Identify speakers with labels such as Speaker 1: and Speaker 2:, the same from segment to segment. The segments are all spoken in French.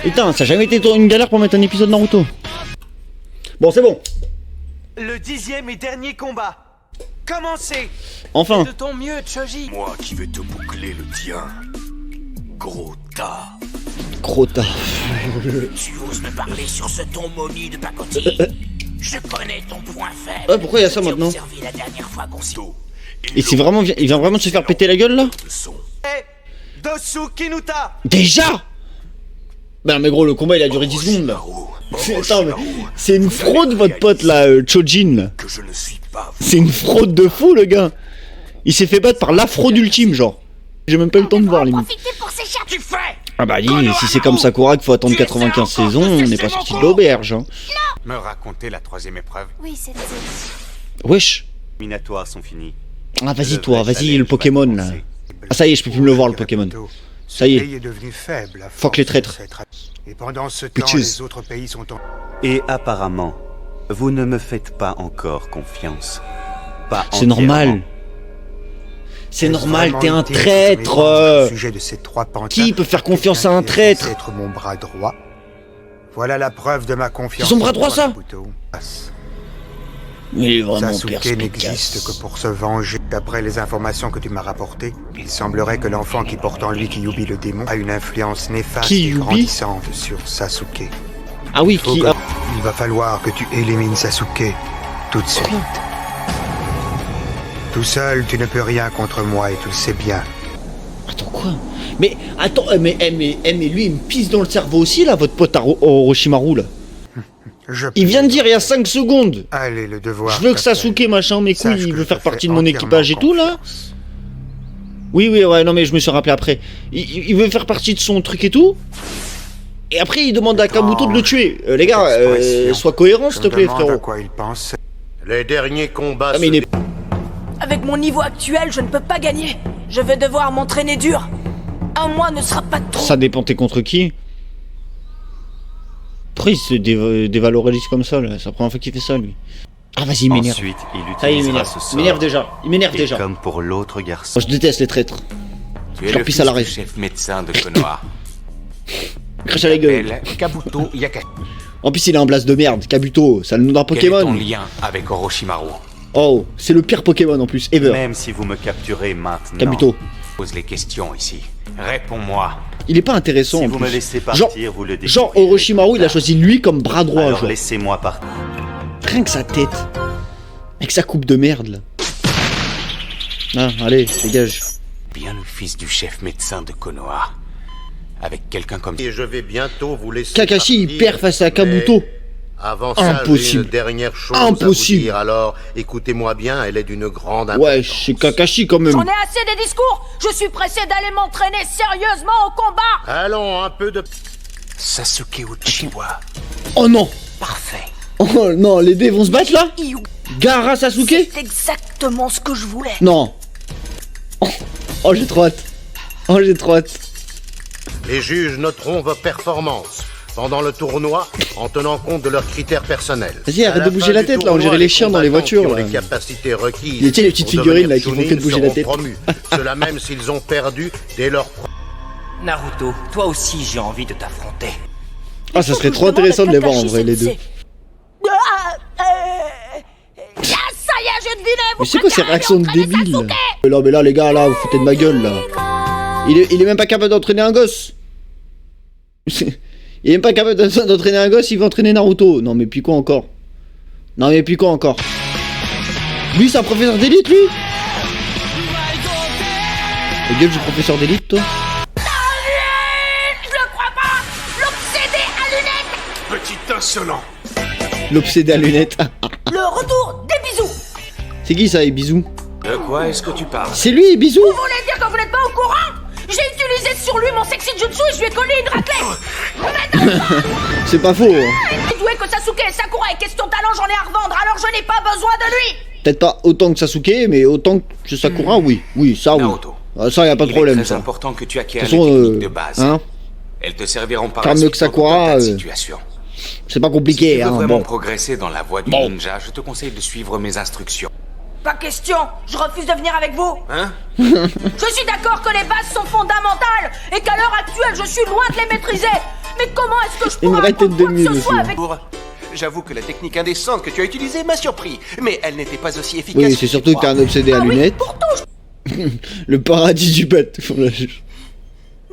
Speaker 1: Putain, ça a jamais été une galère pour mettre un épisode Naruto. Bon, c'est bon.
Speaker 2: Le 10e et dernier combat. Commencez.
Speaker 1: Enfin.
Speaker 2: De ton mieux, Choji.
Speaker 3: Moi qui vais te boucler le tien. Gros tas.
Speaker 1: Gros tas.
Speaker 4: Tu oses me parler sur ce ton maudit de pacotille. Je connais ton point faible.
Speaker 1: Ouais, pourquoi il y a ça maintenant?
Speaker 4: La dernière fois qu'on s'est...
Speaker 1: Et c'est vraiment, il vient vraiment de se faire péter la gueule là?
Speaker 2: Dosu Kinuta.
Speaker 1: Déjà? Bah mais gros, le combat il a duré 10 secondes là. Attends, mais c'est une fraude votre pote là, Chojin là.
Speaker 3: Que je ne suis pas.
Speaker 1: C'est une fraude de fou le gars. Il s'est fait battre par la fraude ultime genre. J'ai même pas eu le temps de voir limite.
Speaker 4: Tu fais.
Speaker 1: Ah bah dis, si c'est comme Sakura qu'il faut attendre 95 saisons, on n'est pas sorti de l'auberge hein.
Speaker 5: Me raconter la troisième épreuve.
Speaker 6: Oui, c'est
Speaker 1: Wesh.
Speaker 5: Les éliminatoires sont finis.
Speaker 1: Ah vas-y toi, vas-y le Pokémon là. Ah ça y est, je peux plus me le voir le Pokémon. Ça y est.
Speaker 5: Devenu faible.
Speaker 1: Fuck les traîtres.
Speaker 5: Et pendant ce temps,
Speaker 1: Bitches.
Speaker 5: les autres pays sont en...
Speaker 7: Et apparemment, vous ne me faites pas encore confiance. Pas
Speaker 1: C'est normal.
Speaker 7: entièrement.
Speaker 1: C'est normal, t'es un traître.
Speaker 5: Sujet de ces trois panthères,
Speaker 1: Qui peut faire confiance à un traître?
Speaker 5: être mon bras droit. Voilà la preuve de ma confiance.
Speaker 1: C'est son bras droit, ça?
Speaker 5: Naruto.
Speaker 1: Mais il est vraiment
Speaker 5: Sasuke
Speaker 1: perspicace.
Speaker 5: n'existe que pour se venger. D'après les informations que tu m'as rapportées, il semblerait que l'enfant qui porte en lui Kyuubi le démon a une influence néfaste et
Speaker 1: Kyuubi
Speaker 5: grandissante sur Sasuke.
Speaker 1: Ah oui,
Speaker 5: Faut
Speaker 1: qui...
Speaker 5: que-
Speaker 1: ah,
Speaker 5: Il va falloir que tu élimines Sasuke tout de suite. Tout seul, tu ne peux rien contre moi et tu le sais bien.
Speaker 1: Attends quoi? Mais attends, mais lui il me pisse dans le cerveau aussi là, votre pote Orochimaru là. Il vient de dire il y a 5 secondes.
Speaker 5: Allez, le devoir.
Speaker 1: Je veux que Sasuke machin mes couilles, il veut faire partie de mon équipage et tout là. Oui ouais non mais je me suis rappelé après. Il veut faire partie de son truc et tout. Et après il demande à Kabuto de le tuer. Les gars, sois cohérent s'il te plaît frérot.
Speaker 5: À quoi il pense.
Speaker 3: Les derniers combats
Speaker 1: Ah mais il est...
Speaker 6: Avec mon niveau actuel, je ne peux pas gagner. Je vais devoir m'entraîner dur. Un mois ne sera pas trop.
Speaker 1: Ça dépend t'es contre qui. Pourquoi il se dévalorise comme ça là? C'est la première fois qu'il fait ça lui. Ah vas-y il m'énerve.
Speaker 7: Ensuite, il
Speaker 1: Ça y est il
Speaker 7: utilisera
Speaker 1: m'énerve.
Speaker 7: ce
Speaker 1: Il
Speaker 7: sort.
Speaker 1: m'énerve déjà. Il m'énerve
Speaker 7: Et
Speaker 1: déjà.
Speaker 7: comme pour l'autre garçon.
Speaker 1: Moi, je déteste les traîtres.
Speaker 4: Tu
Speaker 1: Je
Speaker 4: es
Speaker 1: leur
Speaker 4: le
Speaker 1: pisse
Speaker 4: fils
Speaker 1: à l'arrêt.
Speaker 4: du chef médecin de Konoha.
Speaker 1: Crache à la gueule.
Speaker 4: S'appelle Kabuto Yakashi.
Speaker 1: En plus il a un blast de merde. Kabuto, c'est le nom d'un
Speaker 4: Quel est ton
Speaker 1: Pokémon.
Speaker 4: lien avec Orochimaru?
Speaker 1: Oh, c'est le pire Pokémon en plus, ever.
Speaker 7: Même si vous me capturez maintenant.
Speaker 1: Kabuto.
Speaker 4: Pose les questions ici. Réponds-moi.
Speaker 1: Il est pas intéressant
Speaker 7: Si
Speaker 1: en
Speaker 7: vous
Speaker 1: plus.
Speaker 7: me laissez partir, vous le découvrirez.
Speaker 1: Genre Orochimaru, il a choisi lui comme bras droit,
Speaker 7: Alors
Speaker 1: genre.
Speaker 7: laissez-moi partir.
Speaker 1: Rien que sa tête. Avec sa coupe de merde, là. Ah, allez, dégage.
Speaker 4: Bien le fils du chef médecin de Konoha. Avec quelqu'un comme...
Speaker 3: et je vais bientôt vous laisser.
Speaker 1: Kakashi, il
Speaker 3: partir,
Speaker 1: perd face à Kabuto.
Speaker 3: mais Avant ça, j'ai
Speaker 1: Impossible.
Speaker 3: une dernière chose
Speaker 1: Impossible.
Speaker 3: à vous dire. Alors, écoutez-moi bien, elle est d'une grande
Speaker 1: Ouais,
Speaker 3: importance.
Speaker 1: c'est Kakashi quand même.
Speaker 6: J'en ai assez des discours. Je suis pressé d'aller m'entraîner sérieusement au combat.
Speaker 3: Allons, un peu de...
Speaker 4: Sasuke Uchiwa.
Speaker 1: Oh non.
Speaker 4: Parfait.
Speaker 1: Oh non, les dés vont se battre là. Gaara Sasuke.
Speaker 6: C'est exactement ce que je voulais.
Speaker 1: Non. Oh, j'ai trop hâte. Oh, j'ai trop hâte.
Speaker 3: Les juges noteront vos performances pendant le tournoi en tenant compte de leurs critères personnels.
Speaker 1: Vas-y, arrête
Speaker 3: À
Speaker 1: de
Speaker 3: la
Speaker 1: bouger
Speaker 3: fin
Speaker 1: la
Speaker 3: du
Speaker 1: tête, là, on
Speaker 3: tournoi,
Speaker 1: dirait les chiens dans les
Speaker 3: combattants qui
Speaker 1: voitures,
Speaker 3: ont
Speaker 1: là.
Speaker 3: les capacités requises
Speaker 1: Il y a, tu sais, les petites
Speaker 3: pour
Speaker 1: figurines,
Speaker 3: devenir
Speaker 1: là, qui font que de bouger
Speaker 3: Chunin
Speaker 1: la tête.
Speaker 3: seront promus. Cela même s'ils ont perdu dès leur...
Speaker 4: Naruto, toi aussi j'ai envie de t'affronter.
Speaker 1: Ah, ça serait trop intéressant de les voir en vrai, les deux.
Speaker 6: Ça y est, je devinais.
Speaker 1: Mais c'est quoi ces réactions de débiles là? Non mais là les gars, là, vous foutez de ma gueule là. Il est même pas capable d'entraîner un gosse. Il est même pas capable d'entraîner un gosse, il veut entraîner Naruto. Non mais puis quoi encore? Non mais puis quoi encore? Lui c'est un professeur d'élite lui? Ta gueule du professeur d'élite toi?
Speaker 6: Je le crois pas. L'obsédé à lunettes.
Speaker 3: Petit insolent.
Speaker 1: L'obsédé à lunettes.
Speaker 6: Le retour des bisous.
Speaker 1: C'est qui ça, et bisous?
Speaker 4: De quoi est-ce que tu parles?
Speaker 1: C'est lui, bisous?
Speaker 6: Vous voulez dire que vous n'êtes pas au courant? J'ai utilisé sur lui mon sexy jutsu et je lui ai collé une raclette.
Speaker 1: C'est pas faux. Hein.
Speaker 6: Plus doué que Sasuke et Sakura et question talent, j'en ai à revendre, alors je n'ai pas besoin de lui.
Speaker 1: Peut-être pas autant que Sasuke, mais autant que Sakura, oui. Oui, ça oui.
Speaker 4: Naruto.
Speaker 1: Ah, ça y a pas de
Speaker 4: Il
Speaker 1: problème
Speaker 4: est très
Speaker 1: ça.
Speaker 4: important que tu
Speaker 1: De
Speaker 4: acquières
Speaker 1: toute
Speaker 4: les
Speaker 1: façon,
Speaker 4: techniques de base.
Speaker 1: hein,
Speaker 4: Elles te serviront par
Speaker 1: Faire
Speaker 4: la
Speaker 1: mieux
Speaker 4: suite
Speaker 1: que Sakura,
Speaker 4: dans tout un tas de situations.
Speaker 1: c'est pas
Speaker 4: Si
Speaker 1: compliqué,
Speaker 4: tu veux
Speaker 1: hein.
Speaker 4: vraiment
Speaker 1: Bon.
Speaker 4: progresser dans la voie du
Speaker 1: Bon.
Speaker 4: ninja, je te conseille de suivre mes instructions.
Speaker 6: Pas question, je refuse de venir avec vous.
Speaker 2: Hein?
Speaker 6: Je suis d'accord que les bases sont fondamentales et qu'à l'heure actuelle, je suis loin de les maîtriser. Mais comment est-ce que je
Speaker 1: Une
Speaker 6: pourrais
Speaker 1: vraie tête
Speaker 6: apprendre
Speaker 1: de
Speaker 6: quoi que ce
Speaker 1: mule
Speaker 6: soit
Speaker 1: aussi.
Speaker 6: avec...
Speaker 2: J'avoue que la technique indécente que tu as utilisée m'a surpris, mais elle n'était pas aussi efficace.
Speaker 1: Oui, c'est surtout que t'es un obsédé à
Speaker 6: Ah oui,
Speaker 1: lunettes.
Speaker 6: pourtant,
Speaker 1: Le paradis du bat.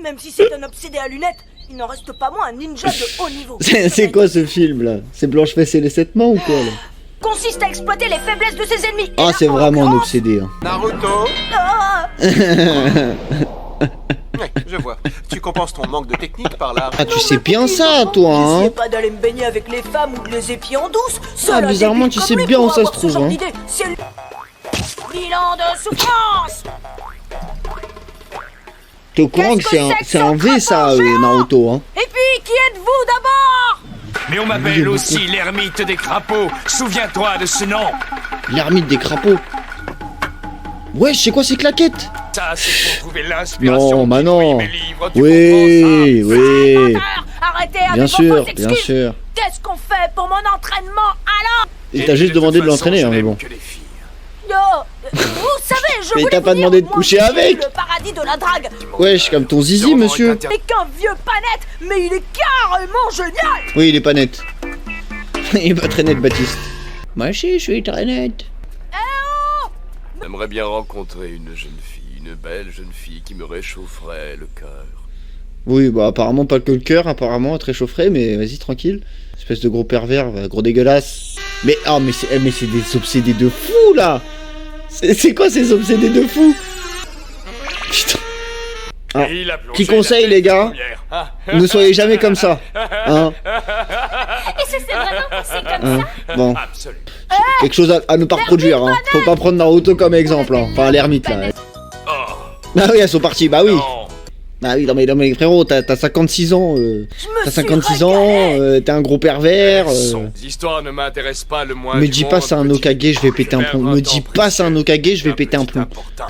Speaker 6: même si c'est un obsédé à lunettes, il n'en reste pas moins un ninja de haut niveau.
Speaker 1: C'est quoi ce film là? C'est Blanche-Fesse et les 7 mains ou quoi là?
Speaker 6: Consiste à exploiter les faiblesses de ses ennemis.
Speaker 1: Ah,
Speaker 6: Et là,
Speaker 1: c'est
Speaker 6: en
Speaker 1: vraiment un
Speaker 6: l'occurrence-
Speaker 1: obsédé. Hein.
Speaker 2: Naruto.
Speaker 6: Ah,
Speaker 2: Ouais, je vois. Tu compenses ton manque de technique par là.
Speaker 1: Ah, tu
Speaker 6: non,
Speaker 1: sais
Speaker 6: mais
Speaker 1: bien
Speaker 6: pour
Speaker 1: ça,
Speaker 6: qu'ils
Speaker 1: toi,
Speaker 6: n'essayez
Speaker 1: hein?
Speaker 6: pas d'aller me baigner avec les femmes ou de les épier en douce. Seul
Speaker 1: Ah,
Speaker 6: un
Speaker 1: bizarrement,
Speaker 6: débile
Speaker 1: tu
Speaker 6: comme
Speaker 1: sais
Speaker 6: lui
Speaker 1: bien où
Speaker 6: pourra
Speaker 1: ça se
Speaker 6: avoir ce
Speaker 1: trouve,
Speaker 6: genre
Speaker 1: hein.
Speaker 6: d'idée. C'est le bilan de souffrance.
Speaker 1: T'es au courant que
Speaker 6: Qu'est-ce que c'est que
Speaker 1: c'est un
Speaker 6: ce
Speaker 1: V ça,
Speaker 6: crapaud géant
Speaker 1: Naruto, hein?
Speaker 6: Et puis, qui êtes-vous d'abord?
Speaker 8: Mais on m'appelle aussi l'ermite des crapauds. Souviens-toi de ce nom.
Speaker 1: L'ermite des crapauds. Ouais, je sais quoi ces claquettes?
Speaker 8: Ça, c'est pour trouver l'inspiration.
Speaker 1: Non, bah
Speaker 8: qui
Speaker 1: non.
Speaker 8: nourrit mes livres, tu
Speaker 1: Oui,
Speaker 8: comprends ça?
Speaker 1: oui.
Speaker 6: Menteur, arrêtez avec
Speaker 1: Bien
Speaker 6: vos
Speaker 1: sûr,
Speaker 6: fausses
Speaker 1: bien
Speaker 6: excuses.
Speaker 1: sûr.
Speaker 6: Qu'est-ce qu'on fait pour mon entraînement alors?
Speaker 1: Et t'as juste
Speaker 8: de
Speaker 1: demandé de
Speaker 8: toute façon,
Speaker 1: l'entraîner,
Speaker 8: je
Speaker 1: hein, mais
Speaker 8: n'aime
Speaker 1: bon.
Speaker 8: que les filles.
Speaker 6: Vous savez, je
Speaker 1: Mais
Speaker 6: voulais
Speaker 1: t'as
Speaker 6: vous
Speaker 1: pas
Speaker 6: dire,
Speaker 1: demandé de
Speaker 6: moi,
Speaker 1: coucher
Speaker 6: j'ai
Speaker 1: avec.
Speaker 6: le paradis de la drague.
Speaker 1: Wesh, comme ton zizi,
Speaker 8: Sûrement
Speaker 1: monsieur.
Speaker 8: est
Speaker 6: Mais qu'un vieux panette, mais il est carrément génial.
Speaker 1: Oui, il est pas net. Il est pas très net, Baptiste. Moi aussi, je suis très net.
Speaker 9: J'aimerais bien rencontrer une jeune fille, une belle jeune fille qui me réchaufferait le cœur.
Speaker 1: Oui, bah apparemment pas que le cœur, apparemment, très chaufferé, mais vas-y, tranquille. Espèce de gros pervers, gros dégueulasse. Mais, oh, mais c'est des obsédés de fou, là. C'est quoi ces obsédés de fou? Putain. Ah,
Speaker 8: Et il a plongé
Speaker 1: petit
Speaker 8: la
Speaker 1: conseil,
Speaker 8: tête
Speaker 1: les gars.
Speaker 8: première. Ah.
Speaker 1: Ne soyez jamais comme ça. Hein,
Speaker 6: Et c'est vraiment passé comme
Speaker 1: hein. Bon,
Speaker 8: Absolument.
Speaker 1: quelque chose à ne pas reproduire, hein. Faut pas prendre Naruto comme exemple, hein. Enfin, l'ermite, là.
Speaker 8: Oh,
Speaker 1: Bah oui, elles sont parties, bah oui.
Speaker 8: non.
Speaker 1: Bah oui, non mais frérot, t'as 56 ans, t'as 56 ans, t'es un gros pervers.
Speaker 8: Ces histoires ne m'intéressent pas le moins.
Speaker 1: Me
Speaker 8: du
Speaker 1: dis
Speaker 8: monde,
Speaker 1: pas c'est un
Speaker 8: petit.
Speaker 1: Okage, je vais péter un plomb. Me dis pas c'est un Okage, je vais péter un plomb.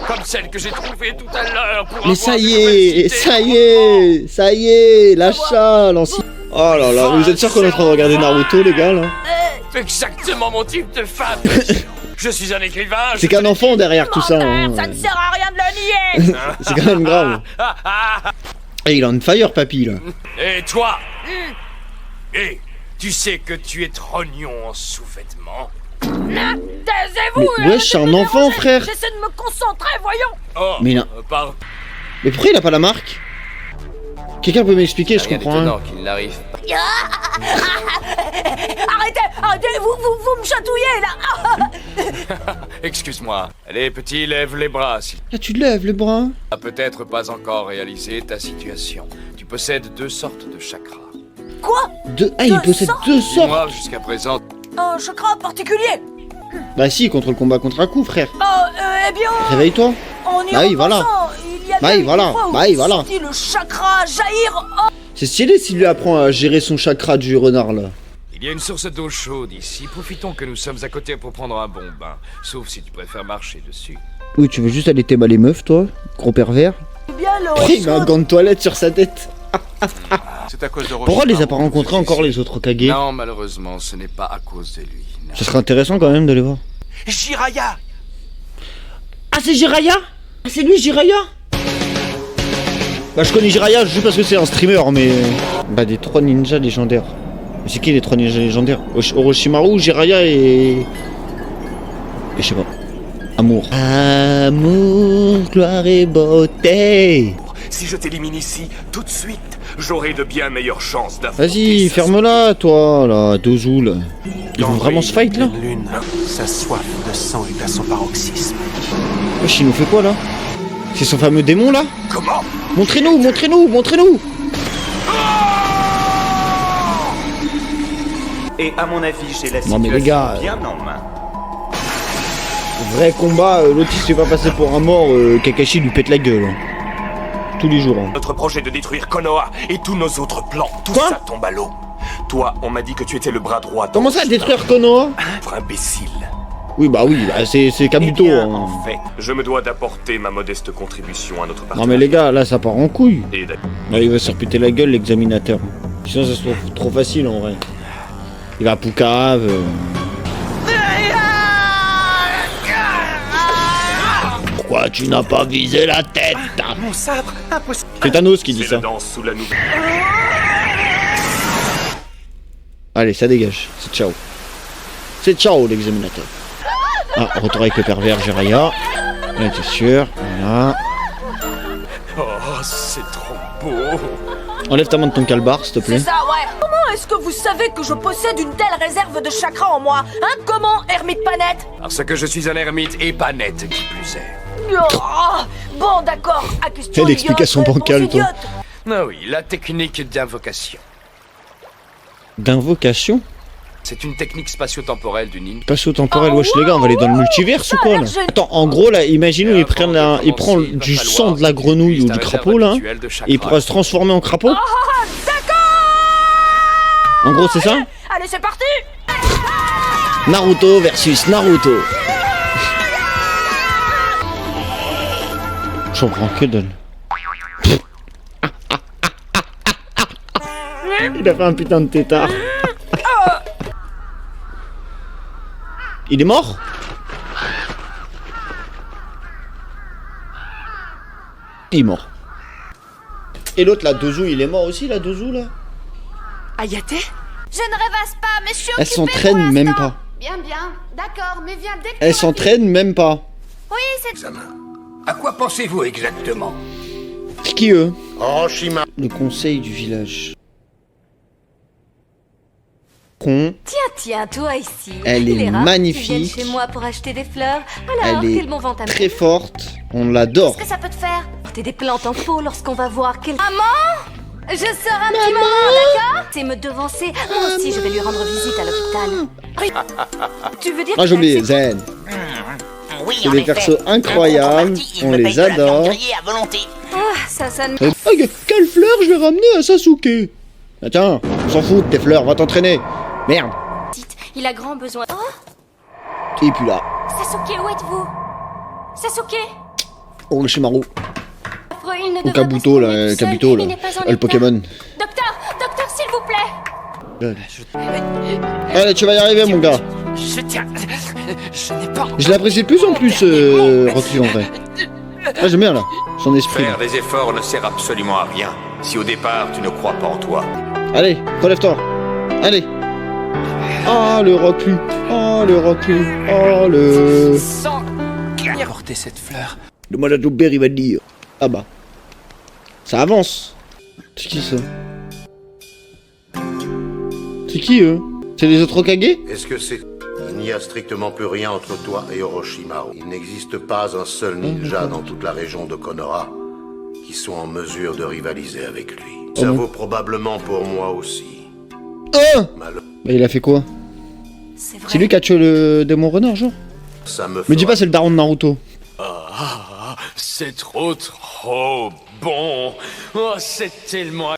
Speaker 8: Comme celle que j'ai trouvée tout à l'heure pour
Speaker 1: Mais
Speaker 8: avoir
Speaker 1: ça
Speaker 8: des
Speaker 1: y
Speaker 8: nouvelles
Speaker 1: est,
Speaker 8: idées,
Speaker 1: ça y
Speaker 8: franchement.
Speaker 1: est, ça y est, lâche ça, l'ancien. Oh là là, vous êtes sûr qu'on est en train de regarder Naruto, les gars, là?
Speaker 8: C'est exactement mon type de femme. Je suis un écrivain.
Speaker 1: C'est qu'un enfant derrière tout ça, hein.
Speaker 6: menteur, ça ne sert à rien de le nier.
Speaker 1: C'est quand même grave. Et il est on fire, papy, là.
Speaker 8: Et toi Et tu sais que tu es trognon en sous-vêtements.
Speaker 6: Taisez-vous.
Speaker 1: Mais wesh, c'est un enfant, frère.
Speaker 6: J'essaie de me concentrer, voyons.
Speaker 8: Oh,
Speaker 1: Mais non.
Speaker 8: pardon.
Speaker 1: Mais pourquoi il a pas la marque? Quelqu'un peut m'expliquer, je
Speaker 9: Rien
Speaker 1: comprends rien.
Speaker 9: d'étonnant qu'il n'arrive pas.
Speaker 6: Arrêtez, vous me chatouillez là.
Speaker 8: Excuse-moi. Allez, petit, lève les bras. S'il
Speaker 1: Là, tu lèves le bras.
Speaker 8: n'a peut-être pas encore réalisé ta situation. Tu possèdes 2 sortes de chakras.
Speaker 6: Quoi?
Speaker 1: Ah, il possède 2 sortes.
Speaker 8: Moi, jusqu'à présent,
Speaker 6: Un chakra particulier?
Speaker 1: Bah si, contre le combat contre un coup, frère.
Speaker 6: Eh bien,
Speaker 1: Réveille-toi.
Speaker 6: en y
Speaker 1: Bah oui, voilà.
Speaker 6: repensant, il y a
Speaker 1: Bah
Speaker 6: bien
Speaker 1: oui,
Speaker 6: une
Speaker 1: voilà.
Speaker 6: fois où
Speaker 1: Bah oui, voilà.
Speaker 6: j'ai senti le chakra jaillir.
Speaker 1: C'est stylé s'il lui apprend à gérer son chakra du renard, là.
Speaker 8: il y a une source d'eau chaude ici. Profitons que nous sommes à côté pour prendre un bon bain. Sauf si tu préfères marcher dessus.
Speaker 1: Oui, tu veux juste aller t'aimer les meufs, toi? Gros pervers.
Speaker 6: Bien l'eau
Speaker 1: Il met un
Speaker 6: chaude.
Speaker 1: gant de toilette sur sa tête.
Speaker 2: C'est à cause de
Speaker 1: Pourquoi on les a pas rencontrés encore, les autres Okage?
Speaker 9: Non, malheureusement, ce n'est pas à cause de lui. non.
Speaker 1: Ce serait intéressant quand même de les voir.
Speaker 2: Jiraya.
Speaker 1: Ah, c'est Jiraya? Ah, c'est lui, Jiraya? Bah, je connais Jiraya juste parce que c'est un streamer, mais... Bah, des 3 ninjas légendaires. Mais c'est qui les 3 ninjas légendaires? Orochimaru, Jiraya et je sais pas. Amour. Amour, gloire et beauté.
Speaker 8: Si je t'élimine ici, tout de suite, j'aurai de bien meilleures chances d'affronter.
Speaker 1: Vas-y,
Speaker 8: sa
Speaker 1: ferme-la, toi, là, Dozu, là. Ils vont vraiment se fight, là?
Speaker 2: Lune, sa soif de sang est à son paroxysme.
Speaker 1: Wesh, il nous fait quoi, là? C'est son fameux démon, là?
Speaker 8: Comment?
Speaker 1: Montrez-nous, montrez-nous, montrez-nous!
Speaker 7: Et à mon avis, j'ai la
Speaker 1: Non, mais les gars,
Speaker 7: situation bien en main.
Speaker 1: Vrai combat, l'autre il se fait pas passer pour un mort, Kakashi lui pète la gueule. Hein. Tous les jours. Hein.
Speaker 8: Notre projet de détruire Konoha et tous nos autres plans, tout
Speaker 1: Quoi?
Speaker 8: ça tombe à l'eau. Toi, on m'a dit que tu étais le bras droit.
Speaker 1: Comment ça, détruire Konoha?
Speaker 8: Pauvre imbécile.
Speaker 1: Oui, bah, c'est Kabuto.
Speaker 7: Eh bien,
Speaker 1: Hein.
Speaker 7: en fait,
Speaker 8: Je me dois d'apporter ma modeste contribution à notre partenariat.
Speaker 1: Non, mais les gars, là, ça part en couille.
Speaker 8: Et d'ailleurs,
Speaker 1: Là, il va se repéter la gueule, l'examinateur. Sinon, ça se trouve trop facile en vrai. Il va à Poucave. Pourquoi tu n'as pas visé la tête?
Speaker 2: Mon sabre, impossible.
Speaker 1: C'est Thanos qui dit ça.
Speaker 9: Sous la nouvelle.
Speaker 1: Allez, ça dégage. C'est ciao. C'est ciao, l'examinateur. Ah, retour avec le pervers Jiraiya. Là, t'es sûr. Voilà.
Speaker 9: Oh, c'est trop beau.
Speaker 1: Enlève ta main de ton calbar, s'il te plaît.
Speaker 6: C'est ça, ouais. Comment est-ce que vous savez que je possède une telle réserve de chakra en moi? Hein? Comment, ermite Panette?
Speaker 8: Parce que je suis un ermite et pas net, qui plus est.
Speaker 6: Oh, bon, d'accord. À question
Speaker 1: Fais l'explication
Speaker 6: idiote,
Speaker 1: bancale,
Speaker 6: réponse
Speaker 1: toi.
Speaker 6: idiote.
Speaker 8: Ah oui, la technique d'invocation.
Speaker 1: D'invocation?
Speaker 8: C'est une technique spatio-temporelle du ninja.
Speaker 1: Spatio-temporel, wesh les gars, on va aller dans le multiverse ou quoi là? Attends, en gros là, imaginons il prend du sang de la grenouille ou du crapaud là, et il pourra se transformer en crapaud? En gros c'est ça?
Speaker 6: Allez, c'est parti.
Speaker 1: Naruto versus Naruto. J'en prends que dalle. Il a fait un putain de tétard. Il est mort? Il est mort. Et l'autre, la Dozu, il est mort aussi, la Dozu, là?
Speaker 6: Ayate?
Speaker 10: Je ne rêvasse pas, mais je suis
Speaker 1: Elle s'entraîne même pas.
Speaker 10: Bien, bien. D'accord, mais viens dès que
Speaker 1: Elle s'entraîne même pas.
Speaker 10: Oui, c'est...
Speaker 4: À quoi pensez-vous exactement?
Speaker 1: C'est qui, eux?
Speaker 3: Orochimaru.
Speaker 1: Le conseil du village. Con.
Speaker 10: Tiens, toi ici.
Speaker 1: Elle
Speaker 10: Il
Speaker 1: est
Speaker 10: rare
Speaker 1: magnifique.
Speaker 10: que tu viennes chez moi pour acheter des fleurs. Alors,
Speaker 1: Elle
Speaker 10: quel bon vent t'amène?
Speaker 1: est très forte. On l'adore.
Speaker 10: Qu'est-ce que ça peut te faire? Porter des plantes en pot lorsqu'on va voir quel... Maman! Je sors un petit moment, d'accord? C'est me devancer. Moi aussi, je vais lui rendre visite à l'hôpital. Tu veux dire
Speaker 1: Ah,
Speaker 10: que
Speaker 1: j'ai oublié,
Speaker 10: c'est-
Speaker 1: Zen.
Speaker 4: Oui,
Speaker 1: C'est des persos incroyables. On les adore.
Speaker 4: à volonté.
Speaker 10: Ah, ça ne...
Speaker 1: Ah, quelle fleur je vais ramener à Sasuke? Ah, tiens, on s'en fout de tes fleurs, va t'entraîner. Merde.
Speaker 10: Il a grand besoin... Oh,
Speaker 1: Et puis là,
Speaker 10: Sasuke, où êtes-vous? Sasuke?
Speaker 1: Orochimaru.
Speaker 10: Affreux, il ne
Speaker 1: Ou
Speaker 10: devrait
Speaker 1: Kabuto,
Speaker 10: pas se
Speaker 1: là,
Speaker 10: promener tout seul.
Speaker 1: Kabuto, là.
Speaker 10: Il n'est pas en
Speaker 1: Le
Speaker 10: état.
Speaker 1: Pokémon.
Speaker 10: Docteur, s'il vous plaît.
Speaker 1: Allez, tu vas y arriver, mon gars.
Speaker 4: Je tiens. Je n'ai pas.
Speaker 1: Je l'apprécie de plus en plus, Rocky, en vrai. Ah, j'aime bien, là, son esprit.
Speaker 11: Faire des efforts ne sert absolument à rien si au départ tu ne crois pas en toi.
Speaker 1: Allez, relève-toi. Allez. Oh, le Rocky. Oh, le Rocky. Oh, le...
Speaker 2: Sans porter cette fleur.
Speaker 1: Le malade au père, il va te dire. Ah bah. Ça avance. C'est qui, ça? C'est qui, eux? C'est les autres Hokage?
Speaker 3: Est-ce que c'est... Il n'y a strictement plus rien entre toi et Orochimaru. Il n'existe pas un seul ninja dans toute la région de Konoha qui soit en mesure de rivaliser avec lui. Ça vaut probablement pour moi aussi.
Speaker 1: Ah!
Speaker 3: Malheureusement,
Speaker 1: Bah, il a fait quoi? C'est lui qui a tué le démon renard, genre?
Speaker 3: ça me
Speaker 1: Me dis
Speaker 3: fera-
Speaker 1: pas c'est le daron de Naruto.
Speaker 8: Ah, c'est trop bon. Oh, c'est tellement...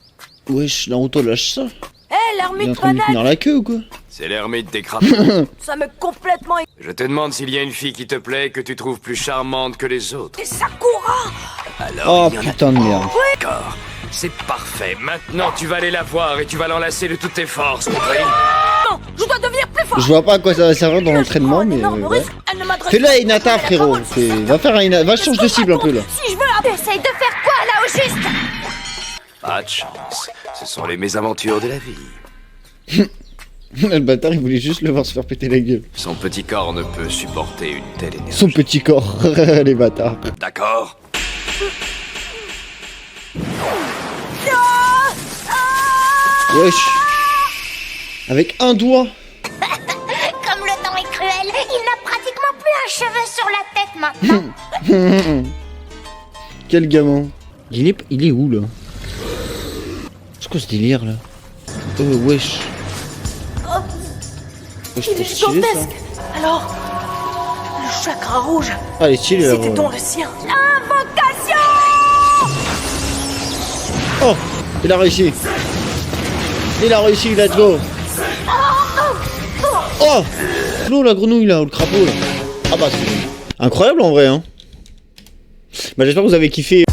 Speaker 1: Wesh, Naruto lâche ça.
Speaker 6: Hé,
Speaker 1: Il est en
Speaker 6: l'ermite
Speaker 1: train de lui
Speaker 6: Panette!
Speaker 1: tenir la queue ou quoi?
Speaker 8: C'est l'ermite des crapauds.
Speaker 6: Ça m'est complètement...
Speaker 8: Je te demande s'il y a une fille qui te plaît, que tu trouves plus charmante que les autres.
Speaker 6: Et Sakura!
Speaker 1: Oh putain de merde.
Speaker 8: D'accord, c'est parfait. Maintenant, tu vas aller la voir et tu vas l'enlacer de toutes tes forces, compris?
Speaker 6: Non, je dois devenir plus fort!
Speaker 1: Je vois pas à quoi ça va servir dans l'entraînement,
Speaker 6: Un
Speaker 1: mais
Speaker 6: énorme
Speaker 1: ouais.
Speaker 6: risque, elle ne m'adresse
Speaker 1: Fais-le à
Speaker 6: pas.
Speaker 1: Hinata, frérot. Va faire un Hinata. Va changer de cible un peu là.
Speaker 6: Si je veux...
Speaker 10: Essaye de faire quoi, là, au juste?
Speaker 8: Pas de chance. Ce sont les mésaventures de la vie.
Speaker 1: Le bâtard, il voulait juste le voir se faire péter la gueule.
Speaker 8: Son petit corps ne peut supporter une telle énergie.
Speaker 1: Son petit corps, les bâtards.
Speaker 8: D'accord?
Speaker 10: Wesh.
Speaker 1: Avec un doigt.
Speaker 10: Comme le temps est cruel, il n'a pratiquement plus un cheveu sur la tête maintenant.
Speaker 1: Quel gamin. Il est où là? C'est quoi ce délire là? Oh wesh. Wesh,
Speaker 6: Il est
Speaker 1: c'est stylé ça.
Speaker 6: gigantesque! Alors... Le chakra rouge...
Speaker 1: Ah, il est stylé là.
Speaker 6: C'était donc le sien. Invocation!
Speaker 1: Oh, il a réussi. Il a réussi, let's go. Oh, l'eau, la grenouille là, ou le crapaud là. Ah bah c'est incroyable en vrai hein. Bah j'espère que vous avez kiffé.